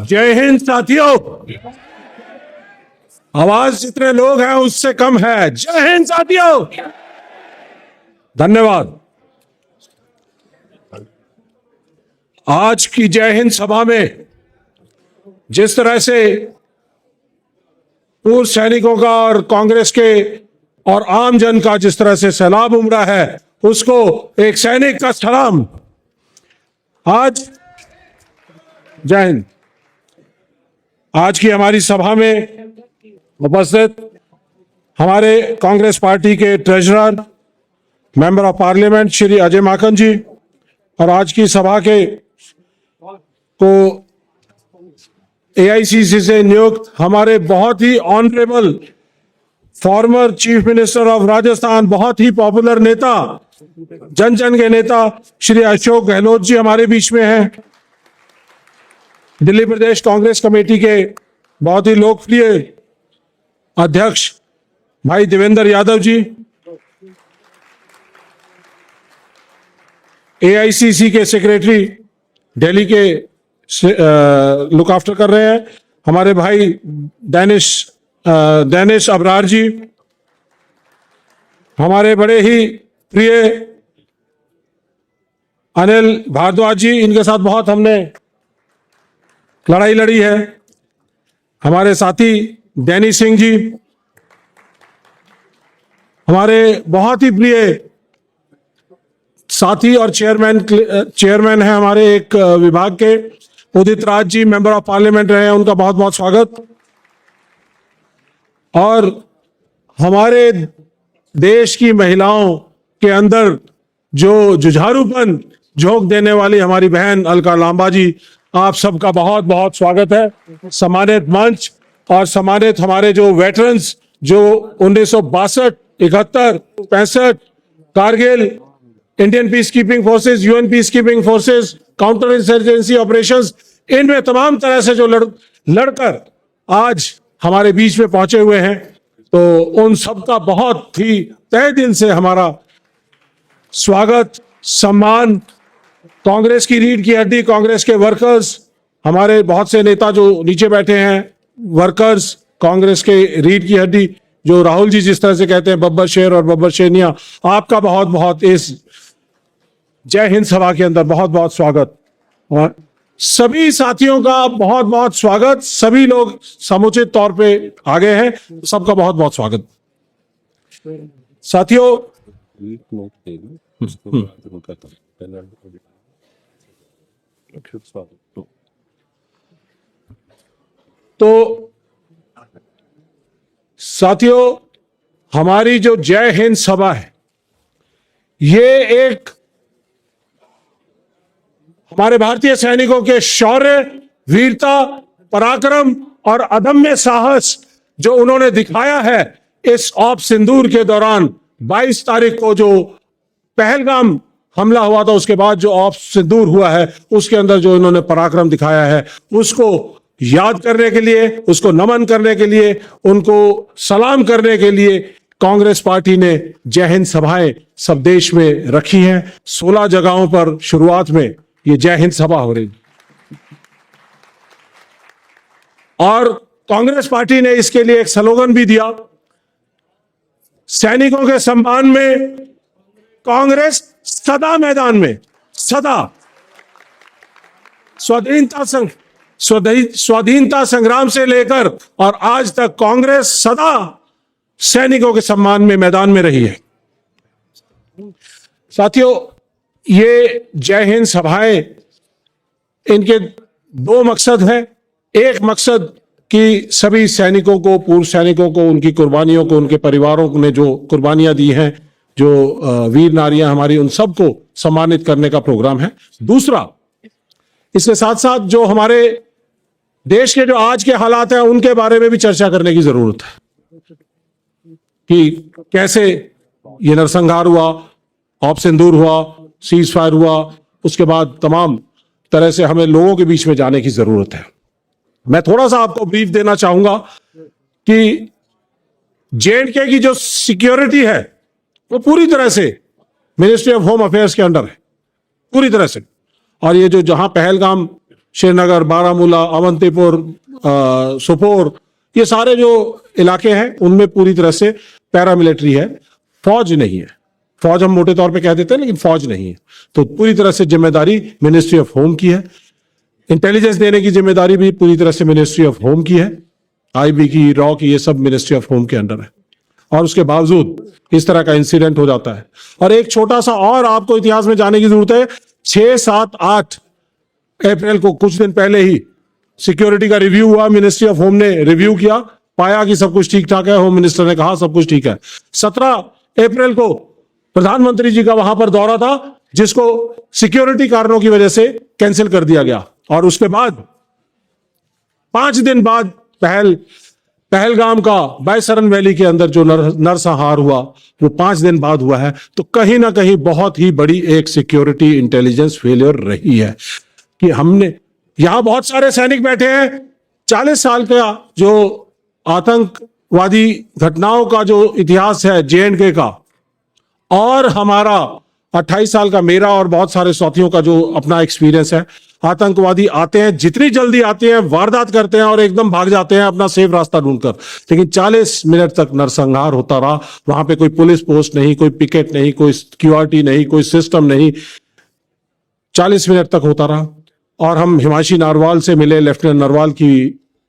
जय हिंद साथियों। आवाज जितने लोग हैं उससे कम है। जय हिंद साथियों। धन्यवाद। आज की जय हिंद सभा में जिस तरह से पूर्व सैनिकों का और कांग्रेस के और आम जन का जिस तरह से सैलाब उमड़ा है, उसको एक सैनिक का सलाम। आज जय हिंद। आज की हमारी सभा में उपस्थित हमारे कांग्रेस पार्टी के treasurer, member of parliament Shri Ajay Maken ji, और आज की सभा के को एआईसीसी से नियुक्त हमारे बहुत ही honourable former chief minister of Rajasthan, बहुत ही पॉपुलर नेता, जन जन के नेता श्री अशोक गहलोत जी हमारे बीच में हैं। दिल्ली प्रदेश कांग्रेस कमेटी के बहुत ही लोकप्रिय अध्यक्ष भाई देवेंद्र यादव जी, एआईसीसी के सेक्रेटरी दिल्ली के लुक आफ्टर कर रहे हैं हमारे भाई दैनिश अबरार जी, हमारे बड़े ही प्रिय अनिल भारद्वाज जी, इनके साथ बहुत हमने लड़ाई लड़ी है, हमारे साथी डैनी सिंह जी, हमारे बहुत ही प्रिय साथी और चेयरमैन है हमारे एक विभाग के Udit Raj ji, member of parliament रहे हैं, उनका बहुत बहुत स्वागत। और हमारे देश की महिलाओं के अंदर जो जुझारूपन झोंक देने वाली हमारी बहन अलका लांबा जी, आप सबका बहुत बहुत स्वागत है। सम्मानित मंच और सम्मानित हमारे जो वेटरन्स जो 1962, 71, 65 Kargil, Indian peace keeping forces, UN peace keeping forces, counter insurgency operations, इनमें तमाम तरह से जो लड़कर आज हमारे बीच में पहुंचे हुए हैं, तो उन सबका बहुत ही तहे दिल से हमारा स्वागत, सम्मान। कांग्रेस की रीढ़ की हड्डी, कांग्रेस के वर्कर्स, हमारे बहुत से नेता जो नीचे बैठे हैं, वर्कर्स, कांग्रेस के रीढ़ की हड्डी, जो राहुल जी जिस तरह से कहते हैं बब्बर शेर और बब्बर शेरनिया, आपका बहुत बहुत इस जय हिंद सभा के अंदर बहुत बहुत स्वागत। और सभी साथियों का बहुत बहुत स्वागत। सभी लोग समुचित तौर पे आ गए हैं, सबका बहुत बहुत स्वागत। साथियों, तो साथियों, हमारी जो जय हिंद सभा है, ये एक हमारे भारतीय सैनिकों के शौर्य, वीरता, पराक्रम और अदम्य साहस जो उन्होंने दिखाया है इस ऑप सिंदूर के दौरान, 22 तारीख को जो पहलगाम हमला हुआ था, उसके बाद जो ऑप सिंदूर हुआ है, उसके अंदर जो इन्होंने पराक्रम दिखाया है, उसको याद करने के लिए, उसको नमन करने के लिए, उनको सलाम करने के लिए कांग्रेस पार्टी ने जय हिंद सभाएं सब देश में रखी हैं। 16 जगहों पर शुरुआत में ये जय हिंद सभा हो रही, और कांग्रेस पार्टी ने इसके लिए एक स्लोगन भी दिया, सैनिकों के सम्मान में कांग्रेस सदा मैदान में, सदा। स्वाधीनता संग्राम से लेकर और आज तक कांग्रेस सदा सैनिकों के सम्मान में मैदान में रही है। साथियों, ये जय हिंद सभाएं, इनके दो मकसद हैं। एक मकसद कि सभी सैनिकों को, पूर्व सैनिकों को, उनकी कुर्बानियों को, उनके परिवारों ने जो कुर्बानियां दी हैं, जो वीर नारियां हमारी, उन सबको सम्मानित करने का प्रोग्राम है। दूसरा, इसके साथ साथ जो हमारे देश के जो आज के हालात हैं, उनके बारे में भी चर्चा करने की जरूरत है कि कैसे ये नरसंहार हुआ, ऑप सिंदूर हुआ, सीज फायर हुआ, उसके बाद तमाम तरह से हमें लोगों के बीच में जाने की जरूरत है। मैं थोड़ा सा आपको ब्रीफ देना चाहूंगा कि जेएंडके की जो सिक्योरिटी है वो पूरी तरह से मिनिस्ट्री ऑफ होम अफेयर्स के अंडर है, पूरी तरह से। और ये जो जहां पहलगाम श्रीनगर, बारामूला, अवंतीपुर, सोपोर, ये सारे जो इलाके हैं उनमें पूरी तरह से पैरामिलिट्री है, फौज नहीं है। फौज हम मोटे तौर पे कह देते हैं, लेकिन फौज नहीं है। तो पूरी तरह से जिम्मेदारी मिनिस्ट्री ऑफ होम की है। इंटेलिजेंस देने की जिम्मेदारी भी पूरी तरह से मिनिस्ट्री ऑफ होम की है। आईबी की, रॉ की, ये सब मिनिस्ट्री ऑफ होम के अंडर है। और उसके बावजूद इस तरह का इंसिडेंट हो जाता है। और एक छोटा सा और आपको इतिहास में जाने की जरूरत है। 6, 7, 8 अप्रैल को, कुछ दिन पहले ही, सिक्योरिटी का रिव्यू हुआ। मिनिस्ट्री ऑफ होम ने रिव्यू किया, पाया कि सब कुछ ठीक ठाक है। होम मिनिस्टर ने कहा सब कुछ ठीक है। 17 अप्रैल को प्रधानमंत्री जी का वहां पर दौरा था, जिसको सिक्योरिटी कारणों की वजह से कैंसिल कर दिया गया। और उसके बाद 5 दिन बाद पहलगाम का बायसरन वैली के अंदर जो नरसंहार हुआ, वो 5 दिन बाद हुआ है। तो कहीं ना कहीं बहुत ही बड़ी एक सिक्योरिटी इंटेलिजेंस फेलियर रही है कि हमने, यहां बहुत सारे सैनिक बैठे हैं। 40 साल का जो आतंकवादी घटनाओं का जो इतिहास है JNK का, और हमारा 28 साल का, मेरा और बहुत सारे साथियों का जो अपना एक्सपीरियंस है। आतंकवादी आते हैं, जितनी जल्दी आते हैं वारदात करते हैं और एकदम भाग जाते हैं अपना सेफ रास्ता ढूंढकर। लेकिन 40 मिनट तक नरसंहार होता रहा। वहां पे कोई पुलिस पोस्ट नहीं, कोई पिकेट नहीं, कोई QRT नहीं, कोई सिस्टम नहीं। 40 मिनट तक होता रहा। और हम हिमांशी नारवाल से मिले, लेफ्टिनेंट नरवाल की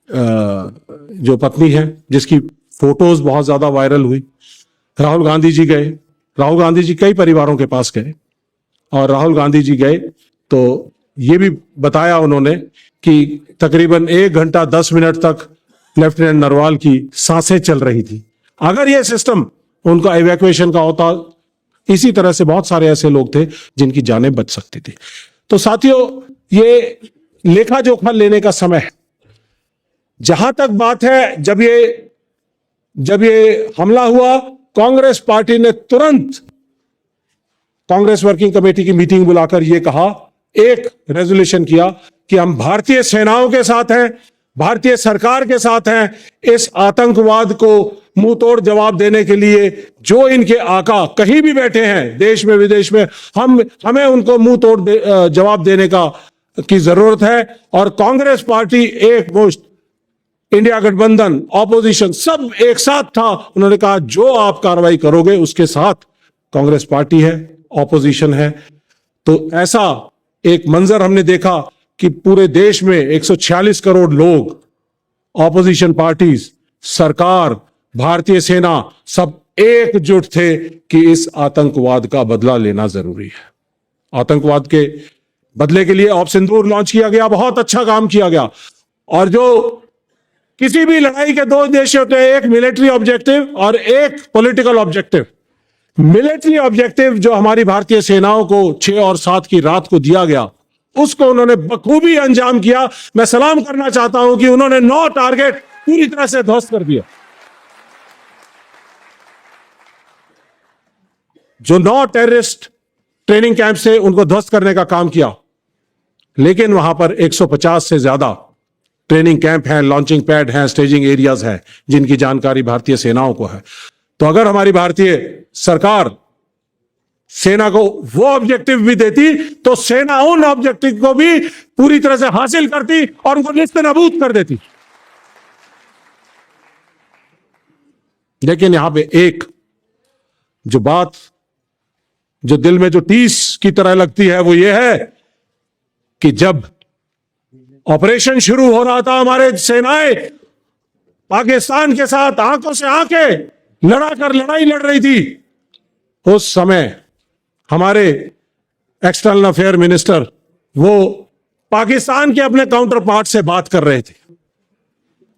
जो पत्नी है, जिसकी फोटोज बहुत ज्यादा वायरल हुई। राहुल गांधी जी गए, राहुल गांधी जी कई परिवारों के पास गए, और राहुल गांधी जी गए तो ये भी बताया उन्होंने कि तकरीबन 1 घंटा 10 मिनट तक लेफ्टिनेंट नरवाल की सांसें चल रही थी। अगर ये सिस्टम उनका इवैक्यूएशन का होता, इसी तरह से बहुत सारे ऐसे लोग थे जिनकी जानें बच सकती थी। तो साथियों, ये लेखा जोखा लेने का समय है। जहां तक बात है, जब ये हमला हुआ, कांग्रेस पार्टी ने तुरंत कांग्रेस वर्किंग कमेटी की मीटिंग बुलाकर यह कहा, एक रेजोल्यूशन किया कि हम भारतीय सेनाओं के साथ हैं, भारतीय सरकार के साथ हैं। इस आतंकवाद को मुंह तोड़ जवाब देने के लिए जो इनके आका कहीं भी बैठे हैं, देश में विदेश में, हमें उनको मुंह तोड़ जवाब देने की जरूरत है। और कांग्रेस पार्टी एक मुश्त, इंडिया गठबंधन, ऑपोजिशन, सब एक साथ था। उन्होंने कहा जो आप कार्रवाई करोगे उसके साथ कांग्रेस पार्टी है, ऑपोजिशन है। तो ऐसा एक मंजर हमने देखा कि पूरे देश में 146 करोड़ लोग, ऑपोजिशन पार्टीज, सरकार, भारतीय सेना, सब एकजुट थे कि इस आतंकवाद का बदला लेना जरूरी है। आतंकवाद के बदले के लिए ऑपरेशन सिंदूर लॉन्च किया गया, बहुत अच्छा काम किया गया। और जो किसी भी लड़ाई के 2 उद्देश्य होते हैं, एक मिलिट्री ऑब्जेक्टिव और एक पॉलिटिकल ऑब्जेक्टिव। मिलिट्री ऑब्जेक्टिव जो हमारी भारतीय सेनाओं को 6 और 7 की रात को दिया गया, उसको उन्होंने बखूबी अंजाम किया। मैं सलाम करना चाहता हूं कि उन्होंने 9 टारगेट पूरी तरह से ध्वस्त कर दिया। जो 9 टेररिस्ट ट्रेनिंग कैंप से उनको ध्वस्त करने का काम किया। लेकिन वहां पर 150 से ज्यादा ट्रेनिंग कैंप हैं, लॉन्चिंग पैड हैं, स्टेजिंग एरियाज हैं, जिनकी जानकारी भारतीय सेनाओं को है। तो अगर हमारी भारतीय सरकार सेना को वो ऑब्जेक्टिव भी देती, तो सेना उन ऑब्जेक्टिव को भी पूरी तरह से हासिल करती और उनको निस्तेनाबूद कर देती। लेकिन यहां पे एक जो बात जो दिल में जो टीस की तरह लगती है, वो ये है कि जब ऑपरेशन शुरू हो रहा था, हमारे सेनाएं पाकिस्तान के साथ आंखों से आंखें लड़ाई लड़ रही थी। उस समय हमारे एक्सटर्नल अफेयर मिनिस्टर वो पाकिस्तान के अपने काउंटर पार्ट से बात कर रहे थे,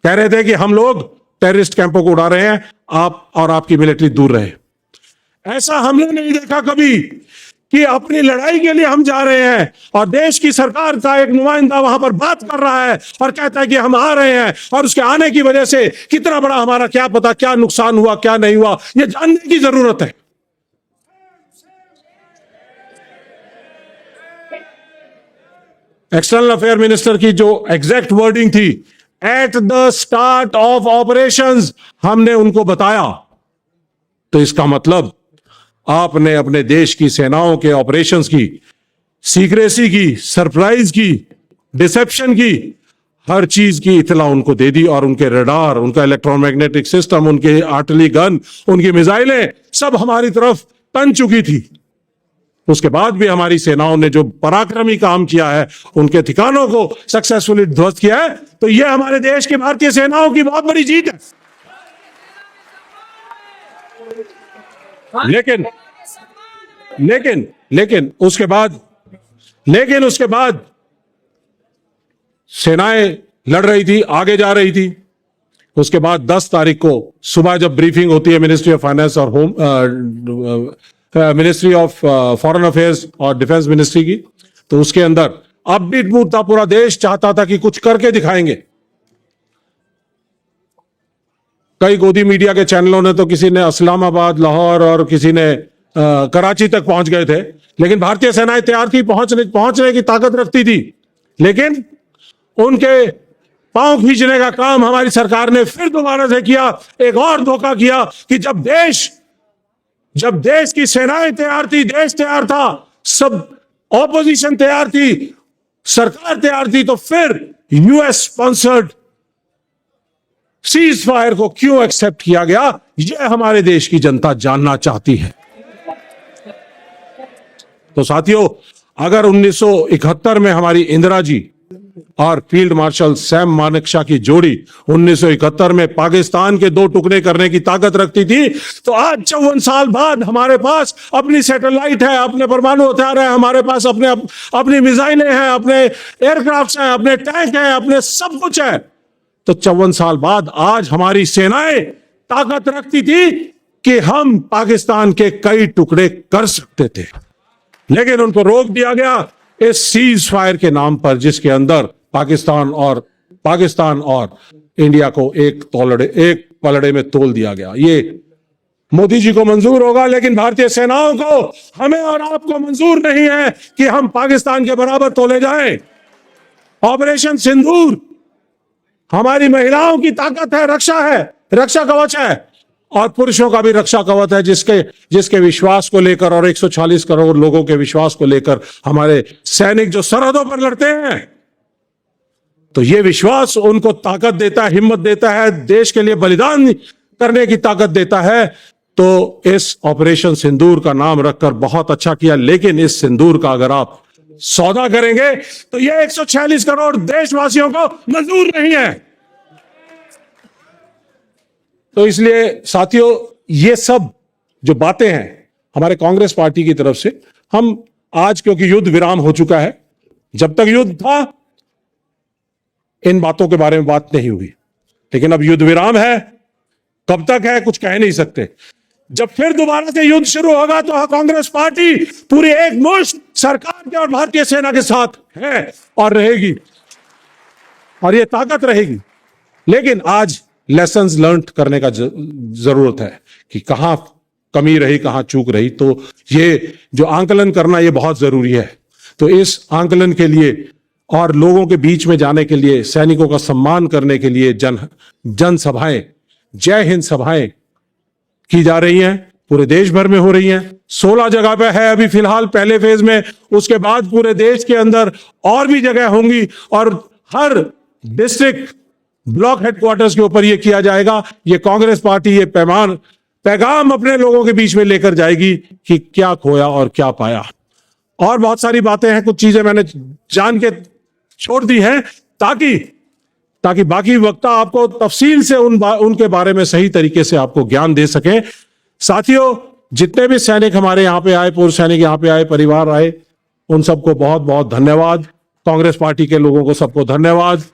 कह रहे थे कि हम लोग टेररिस्ट कैंपों को उड़ा रहे हैं, आप और आपकी मिलिट्री दूर रहे। ऐसा हमने नहीं देखा कभी कि अपनी लड़ाई के लिए हम जा रहे हैं और देश की सरकार का एक नुमाइंदा वहां पर बात कर रहा है और कहता है कि हम आ रहे हैं, और उसके आने की वजह से कितना बड़ा हमारा क्या पता क्या नुकसान हुआ क्या नहीं हुआ, यह जानने की जरूरत है। एक्सटर्नल अफेयर मिनिस्टर की जो एग्जैक्ट वर्डिंग थी, at the start of operations, हमने उनको बताया। तो इसका मतलब आपने अपने देश की सेनाओं के ऑपरेशंस की सीक्रेसी की, सरप्राइज की डिसेप्शन की, हर चीज की इत्तला उनको दे दी और उनके रडार, उनका इलेक्ट्रोमैग्नेटिक सिस्टम, उनके आर्टिलरी गन, उनकी मिसाइलें सब हमारी तरफ तन चुकी थी। उसके बाद भी हमारी सेनाओं ने जो पराक्रमी काम किया है, उनके ठिकानों को सक्सेसफुली ध्वस्त किया है, तो यह हमारे देश की भारतीय सेनाओं की बहुत बड़ी जीत है। लेकिन लेकिन लेकिन उसके बाद सेनाएं लड़ रही थी, आगे जा रही थी। उसके बाद 10 तारीख को सुबह जब ब्रीफिंग होती है मिनिस्ट्री ऑफ फाइनेंस और home ministry of foreign affairs और डिफेंस मिनिस्ट्री की, तो उसके अंदर अपबीट मूड था, पूरा देश चाहता था कि कुछ करके दिखाएंगे। कई गोदी मीडिया के चैनलों ने तो किसी ने इस्लामाबाद, लाहौर और किसी ने कराची तक पहुंच गए थे, लेकिन भारतीय सेनाएं तैयार थी, पहुंचने की ताकत रखती थी। लेकिन उनके पांव खींचने का काम हमारी सरकार ने फिर दोबारा से किया, एक और धोखा किया कि जब देश की सेनाएं तैयार थी, देश तैयार था, सब ऑपोजिशन तैयार थी, सरकार तैयार थी, तो फिर यूएस स्पॉन्सर्ड सीज फायर को क्यों एक्सेप्ट किया गया, यह हमारे देश की जनता जानना चाहती है। तो साथियों, अगर 1971 में हमारी इंदिरा जी और फील्ड मार्शल सैम मानेकशॉ की जोड़ी 1971 में पाकिस्तान के 2 टुकड़े करने की ताकत रखती थी, तो आज 54 साल बाद हमारे पास अपनी सैटेलाइट है, अपने परमाणु हथियार है, हमारे पास अपनी मिसाइलें हैं, अपने एयरक्राफ्ट हैं, अपने टैंक हैं, अपने सब कुछ है। तो 54 साल बाद आज हमारी सेनाएं ताकत रखती थी कि हम पाकिस्तान के कई टुकड़े कर सकते थे, लेकिन उनको रोक दिया गया इस सीज फायर के नाम पर, जिसके अंदर पाकिस्तान और इंडिया को एक पलड़े में तोल दिया गया। ये मोदी जी को मंजूर होगा, लेकिन भारतीय सेनाओं को, हमें और आपको मंजूर नहीं है कि हम पाकिस्तान के बराबर तोले जाएं। ऑपरेशन सिंदूर हमारी महिलाओं की ताकत है, रक्षा कवच है, और पुरुषों का भी रक्षा कवच है, जिसके विश्वास को लेकर और 140 करोड़ लोगों के विश्वास को लेकर हमारे सैनिक जो सरहदों पर लड़ते हैं, तो ये विश्वास उनको ताकत देता है, हिम्मत देता है, देश के लिए बलिदान करने की ताकत देता है। तो इस ऑपरेशन सिंदूर का नाम रखकर बहुत अच्छा किया, लेकिन इस सिंदूर का अगर आप सौदा करेंगे तो ये 146 करोड़ देशवासियों को मंजूर नहीं है। तो इसलिए साथियों, ये सब जो बातें हैं हमारे कांग्रेस पार्टी की तरफ से, हम आज, क्योंकि युद्ध विराम हो चुका है, जब तक युद्ध था इन बातों के बारे में बात नहीं हुई, लेकिन अब युद्ध विराम है, कब तक है कुछ कह नहीं सकते। जब फिर दोबारा से युद्ध शुरू होगा तो कांग्रेस पार्टी पूरी एकमुश्त सरकार के और भारतीय सेना के साथ है और रहेगी, और ये ताकत रहेगी। लेकिन आज लेसन्स लर्न्ड करने का जरूरत है कि कहां कमी रही, कहां चूक रही। तो ये जो आंकलन करना, ये बहुत जरूरी है। तो इस आंकलन के लिए और लोगों के बीच में जाने के लिए, सैनिकों का सम्मान करने के लिए जन सभाएं, जय हिंद सभाएं की जा रही हैं, पूरे देश भर में हो रही हैं। 16 जगह पे है अभी फिलहाल पहले फेज में, उसके बाद पूरे देश के अंदर और भी जगह होंगी, और हर डिस्ट्रिक्ट ब्लॉक हेडक्वार्टर्स के ऊपर यह किया जाएगा। ये कांग्रेस पार्टी ये पैगाम अपने लोगों के बीच में लेकर जाएगी कि क्या खोया और क्या पाया। और बहुत सारी बातें हैं, कुछ चीजें मैंने जान के छोड़ दी हैं ताकि बाकी वक्ता आपको तफसील से उनके बारे में सही तरीके से आपको ज्ञान दे सकें। साथियों, जितने भी सैनिक हमारे यहाँ पे आए, पूर्व सैनिक यहाँ पे आए, परिवार आए, उन सबको बहुत बहुत धन्यवाद। कांग्रेस पार्टी के लोगों को सबको धन्यवाद।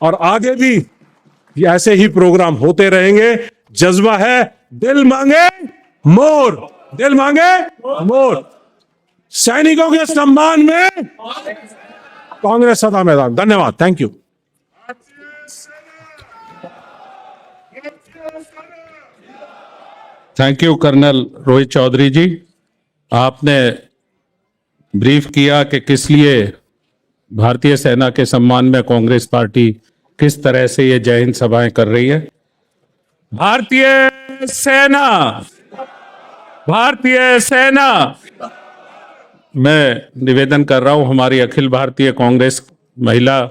और आगे भी ऐसे ही प्रोग्राम होते रहेंगे। जज्बा है दिल मांगे मोर, दिल मांगे मोर। सैनिकों के सम्मान में कांग्रेस सदा मैदान। धन्यवाद, thank you. Thank you colonel Rohit Chaudhary ji. आपने ब्रीफ किया कि किस लिए भारतीय सेना के सम्मान में कांग्रेस पार्टी किस तरह से ये जय हिंद सभाएं कर रही है। भारतीय सेना, भारतीय सेना मैं निवेदन कर रहा हूं हमारी अखिल भारतीय कांग्रेस महिला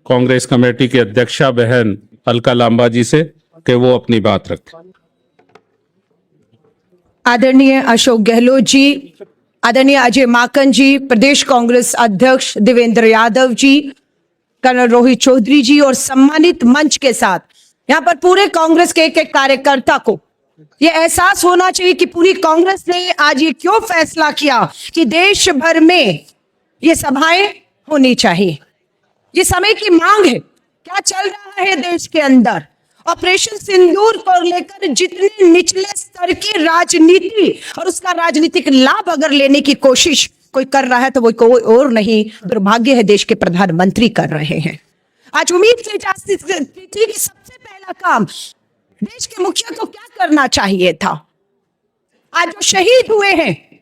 कांग्रेस कमेटी की अध्यक्षा बहन अलका लांबा जी से कि वो अपनी बात रखें। आदरणीय अशोक गहलोत जी, आदरणीय अजय माकन जी, प्रदेश कांग्रेस अध्यक्ष देवेंद्र यादव जी, कर्नल रोहित चौधरी जी और सम्मानित मंच के साथ यहाँ पर पूरे कांग्रेस के एक कार्यकर्ता को ये एहसास होना चाहिए कि पूरी कांग्रेस ने आज ये क्यों फैसला किया कि देश भर में ये सभाएं होनी चाहिए। ये समय की मांग है। क्या चल रहा है देश के अंदर? ऑपरेशन सिंदूर को लेकर जितने निचले स्तर की राजनीति और उसका राजनीतिक लाभ अगर लेने की कोशिश कोई कर रहा है तो वो कोई और नहीं, दुर्भाग्य है देश के प्रधानमंत्री कर रहे हैं। आज उम्मीद की जाती थी कि सबसे पहला काम देश के मुखिया को क्या करना चाहिए था। आज जो शहीद हुए हैं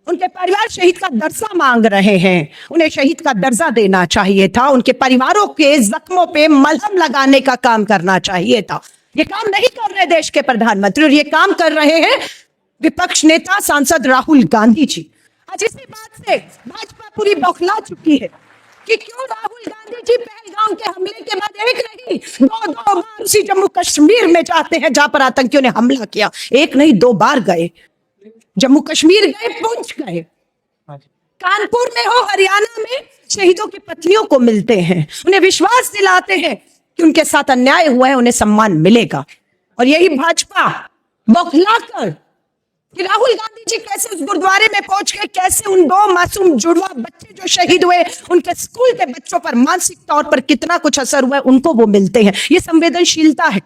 उनके परिवार शहीद का दर्जा मांग रहे हैं, उन्हें शहीद का दर्जा देना चाहिए था। उनके परिवारों के जख्मों पे मलहम लगाने का काम करना चाहिए था। ये काम नहीं कर रहे देश के प्रधानमंत्री, और ये काम कर रहे हैं विपक्ष नेता सांसद राहुल गांधी जी। आज इसी बात से भाजपा पूरी बौखला चुकी है कि क्यों राहुल गांधी जी पहलगाम के हमले के बाद एक नहीं दो बार उसी जम्मू कश्मीर में जाते हैं जहां पर आतंकियों ने हमला किया। एक नहीं 2 बार गए, जम्मू कश्मीर गए, पुंछ गए, कानपुर में हो, हरियाणा में शहीदों की पत्नियों को मिलते हैं, उन्हें विश्वास दिलाते हैं कि उनके साथ अन्याय हुआ है, उन्हें सम्मान मिलेगा। और यही भाजपा बौखलाकर कि राहुल गांधी जी कैसे उस गुरुद्वारे में पहुंच गए, कैसे उन 2 मासूम जुड़वा बच्चे जो शहीद हुए उनके स्कूल के बच्चों पर मानसिक तौर पर कितना कुछ असर हुआ है, उनको वो मिलते हैं। ये संवेदनशीलता है।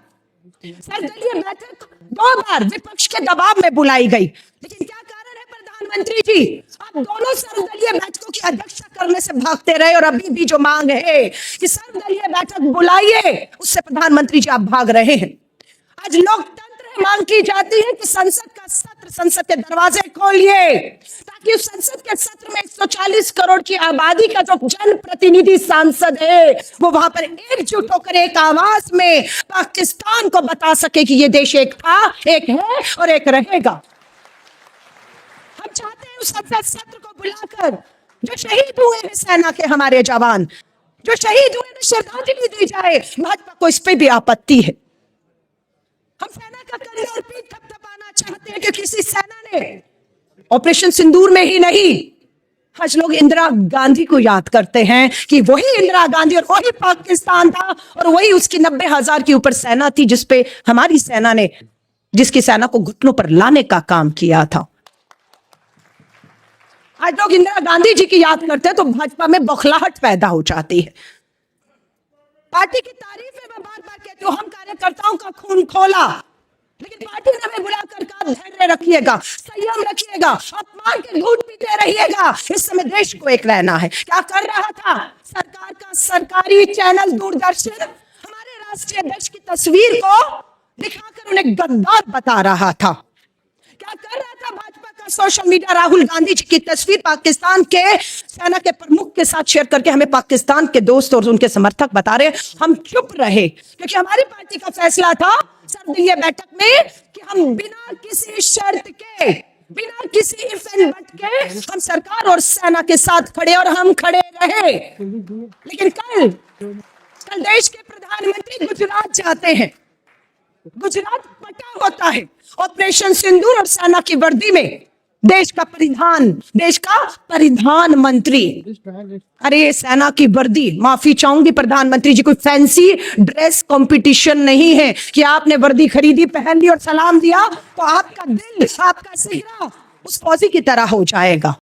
सर्वदलीय बैठक 2 बार विपक्ष के दबाव में बुलाई गई, लेकिन क्या कारण है प्रधानमंत्री जी? आप दोनों सर्वदलीय बैठकों की अध्यक्षता करने से भागते रहे, और अभी भी जो मांग है कि सर्वदलीय बैठक बुलाइए, उससे प्रधानमंत्री जी आप भाग रहे हैं। आज लोकतंत्र मांग की जाती है कि संसद का सत्र, संसद के दरवाजे खोलिए, ताकि उस संसद के सत्र में 140 करोड़ की आबादी का जो जनप्रतिनिधि सांसद है वो वहां पर एकजुट होकर एक आवाज में पाकिस्तान को बता सके कि ये देश एक था, एक है और एक रहेगा। हम चाहते हैं उस संसद सत्र को बुलाकर जो शहीद हुए हैं सेना के हमारे जवान, जो शहीद हुए, श्रद्धांजलि दी जाए। भाजपा को इस पे भी आपत्ति है। हम सेना का कंधे और पीठ थपथपाना चाहते हैं, क्योंकि इसी सेना ने ऑपरेशन सिंदूर में ही नहीं, आज लोग इंदिरा गांधी को याद करते हैं कि वही इंदिरा गांधी और वही पाकिस्तान था, और वही उसकी 90,000 के ऊपर सेना थी जिसपे हमारी सेना ने, जिसकी सेना को घुटनों पर लाने का काम किया था। आज लोग इंदिरा गांधी जी की याद करते हैं तो भाजपा में बौखलाहट पैदा हो जाती है। पार्टी की तारीफ में मैं बार-बार कहती हूं, हम कार्यकर्ताओं का खून खोला, लेकिन पार्टी ने हमें बुलाकर कहा धैर्य रखिएगा, संयम रखिएगा, अपमान के घूंट पीते रहिएगा। इस समय देश को एक रहना है। क्या कर रहा था सरकार का सरकारी चैनल दूरदर्शन? हमारे राष्ट्रीय अध्यक्ष की तस्वीर को दिखाकर उन्हें गद्दार बता रहा था। क्या कर रहा था भाजपा का सोशल मीडिया? राहुल गांधी जी की तस्वीर पाकिस्तान के सेना के प्रमुख के साथ शेयर करके हमें पाकिस्तान के दोस्त और उनके समर्थक बता रहे। हम चुप रहे, क्योंकि हमारी पार्टी का फैसला था सर्वदलीय बैठक में कि हम बिना किसी शर्त के, बिना किसी इफ एंड बट के हम सरकार और सेना के साथ खड़े, और हम खड़े रहे। लेकिन कल देश के प्रधानमंत्री गुजरात जाते हैं, गुजरात पटा होता है ऑपरेशन सिंदूर और सेना की वर्दी में देश का परिधान मंत्री। अरे ये सेना की वर्दी, माफी चाहूंगी प्रधानमंत्री जी, कोई फैंसी ड्रेस कंपटीशन नहीं है कि आपने वर्दी खरीदी, पहन ली और सलाम दिया तो आपका दिल, आपका सिगरा उस फौजी की तरह हो जाएगा।